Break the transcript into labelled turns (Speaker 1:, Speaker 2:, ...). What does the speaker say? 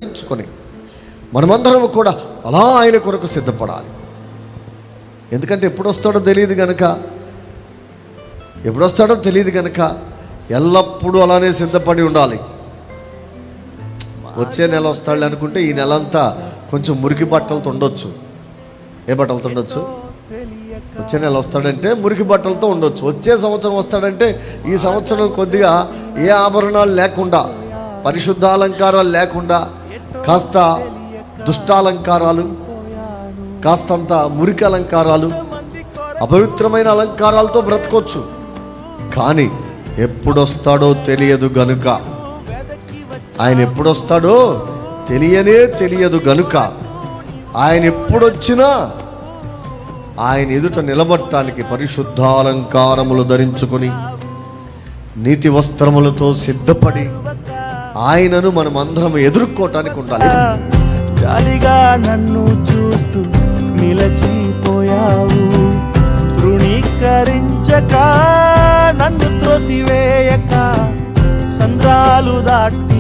Speaker 1: ఎంచుకొని మనమందరం కూడా అలా ఆయన కొరకు సిద్ధపడాలి. ఎందుకంటే ఎప్పుడు వస్తాడో తెలియదు కనుక ఎల్లప్పుడూ అలానే సిద్ధపడి ఉండాలి. వచ్చే నెల వస్తాడు అనుకుంటే ఈ నెల అంతా కొంచెం మురికి బట్టలతో ఉండొచ్చు. ఏ బట్టలతో ఉండొచ్చు? వచ్చే నెల వస్తాడంటే మురికి బట్టలతో ఉండొచ్చు. వచ్చే సంవత్సరం వస్తాడంటే ఈ సంవత్సరం కొద్దిగా ఏ ఆభరణాలు లేకుండా, పరిశుద్ధ అలంకారాలు లేకుండా, కాస్త దుష్టాలంకారాలు, కాస్తంత మురికి అలంకారాలు, అపవిత్రమైన అలంకారాలతో బ్రతకొచ్చు. కానీ ఎప్పుడొస్తాడో తెలియదు గనుక, ఆయన ఎప్పుడొస్తాడో తెలియదు గనుక ఆయన ఎప్పుడొచ్చినా ఆయన ఎదుట నిలబడటానికి పరిశుద్ధాలంకారములు ధరించుకొని నీతి వస్త్రములతో సిద్ధపడి ఆయనను మనం అందరం ఎదుర్కోవటానికి ఉండాలి.
Speaker 2: జాలిగా నన్ను చూస్తూ నిలచిపోయావు, తృణీకరించక నన్ను త్రోసివేయక, సంద్రాలు దాటి